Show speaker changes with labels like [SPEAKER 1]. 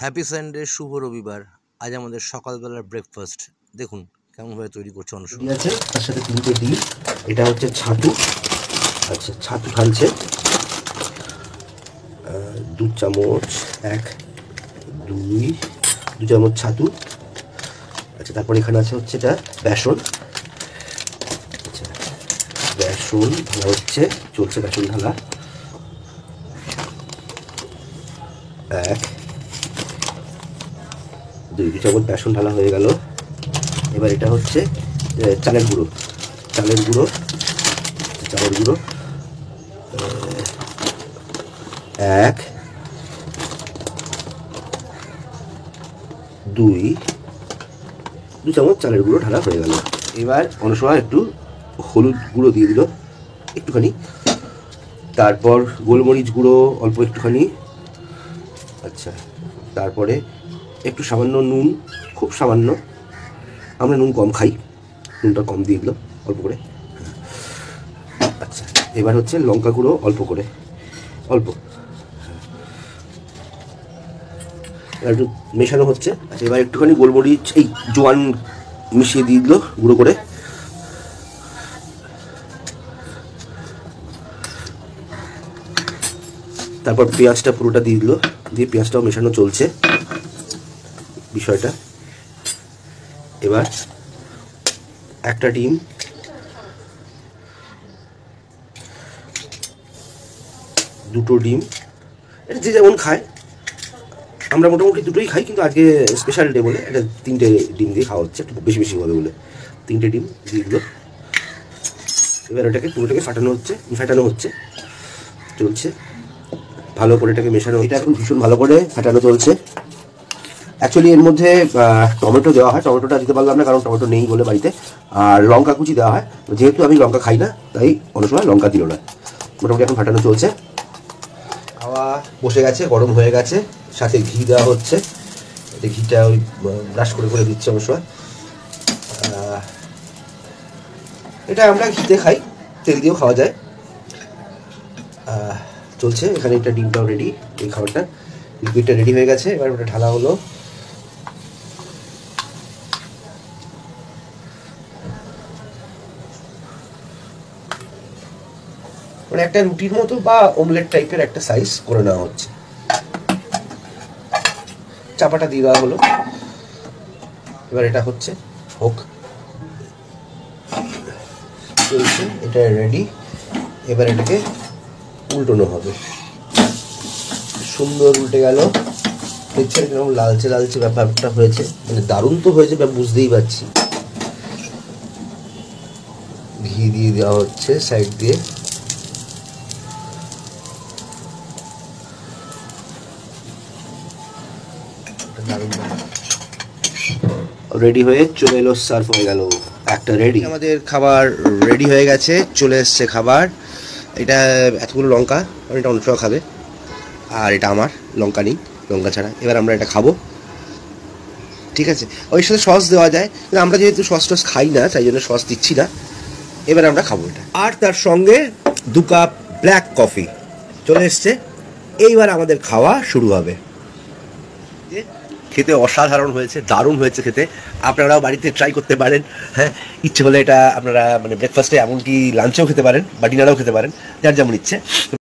[SPEAKER 1] Happy Sunday, শুভ রবিবার। আজ আমাদের সকালবেলার ব্রেকফাস্ট দেখুন কেমনভাবে তৈরি করছে অনুষ্কা।
[SPEAKER 2] আছে তার সাথে 3টে ডিম, এটা হচ্ছে ছাতু। আচ্ছা, ছাতু ঢালছে 2 চামচ, 1 2 চামচ ছাতু। আচ্ছা, তারপর এখানে আছে হচ্ছে এটা বেসন। আচ্ছা, বেসন ঢালা হচ্ছে, চলছে বেসন ঢালা। 1 2 চামচ বেসন ঢালা হয়ে গেল। এবার এটা হচ্ছে চালের গুঁড়ো। চালের গুঁড়ো 1 2 চামচ চালের গুঁড়ো ঢালা হয়ে গেল। এবার অন্য সময় একটু হলুদ গুঁড়ো দিয়ে দিল একটুখানি, তারপর গোলমরিচ গুঁড়ো অল্প একটুখানি। আচ্ছা, তারপরে একটু সামান্য নুন, খুব সামান্য, আমরা নুন কম খাই, নুনটা কম দিয়ে দিল অল্প করে। আচ্ছা, এবার হচ্ছে লঙ্কা গুঁড়ো অল্প করে, অল্প। এবার একটু মেশানো হচ্ছে। আচ্ছা, এবার একটুখানি গোলমরিচ এই জোয়ান মিশিয়ে দিয়ে দিল গুঁড়ো করে। তারপর পেঁয়াজটা পুরোটা দিয়ে দিল, দিয়ে পেঁয়াজটাও মেশানো চলছে বিষয়টা। এবার একটা ডিম, দুটো ডিম, এটা যে যেমন খায়, আমরা মোটামুটি দুটোই খাই, কিন্তু আজকে স্পেশাল ডে বলে এটা 3টে ডিম দিয়ে খাওয়া হচ্ছে, একটু বেশি বেশি হবে বলে 3টে ডিম দিয়ে দিল। এবার ওটাকে পুরোটাকে ফাটানো হচ্ছে চলছে ভালো করে, এটাকে মেশানো। এটা এখন ভীষণ ভালো করে ফাটানো চলছে। অ্যাকচুয়ালি এর মধ্যে টমেটো দেওয়া হয়, টমেটোটা দিতে পারলাম না কারণ টমেটো নেই বলে বাড়িতে, আর লঙ্কা কুচি দেওয়া হয়, যেহেতু আমি লঙ্কা খাই না তাই অন্য সময় লঙ্কা দিল না। মোটামুটি এখন ফাটানো চলছে, হাওয়া বসে গেছে, গরম হয়ে গেছে, সাথে ঘি দেওয়া হচ্ছে। এটা ঘিটা ওই ব্রাশ করে করে দিচ্ছে অবশ্য। এটা আমরা ঘিতে খাই, তেল দিয়েও খাওয়া যায়। চলছে এখানে, একটা ডিমটাও রেডি, এই খাবারটা লিকুইডটা রেডি হয়ে গেছে। এবার ওটা ঢালা হলো। মানে একটা রুটির মতো বা অমলেট টাইপের একটা সাইজ করে নেওয়া হচ্ছে। চাপাটা দিয়ে দেওয়া হলো। এবার এটা হচ্ছে হোক, চলছে, এটা রেডি। এবার এটাকে উল্টোনো হবে। সুন্দর উল্টে গেল, দেখছেন কিরকম লালচে লালচে ব্যাপারটা হয়েছে, মানে দারুণ তো হয়েছে, বুঝতেই পারছি। ঘি দিয়ে দেওয়া হচ্ছে সাইড দিয়ে। রেডি হয়ে চলে এলো, সার্ভ হয়ে গেল, একটা রেডি। আমাদের খাবার রেডি হয়ে গেছে, চলে এসছে খাবার। এটা এতগুলো লঙ্কা, এটা অন্য খাবে, আর এটা আমার লঙ্কা নেই, লঙ্কা ছাড়া। এবার আমরা এটা খাবো, ঠিক আছে। ওই সাথে সস দেওয়া যায়, কিন্তু আমরা যেহেতু সস টস খাই না তাই জন্য সস দিচ্ছি না। এবার আমরা খাবো এটা, আর তার সঙ্গে 2 কাপ ব্ল্যাক কফি চলে এসছে। এইবার আমাদের খাওয়া শুরু হবে। খেতে অসাধারণ হয়েছে, দারুণ হয়েছে খেতে। আপনারাও বাড়িতে ট্রাই করতে পারেন। হ্যাঁ, ইচ্ছে হলে এটা আপনারা মানে ব্রেকফাস্টে, এমনকি লাঞ্চেও খেতে পারেন বা ডিনারেও খেতে পারেন, যার যেমন ইচ্ছে।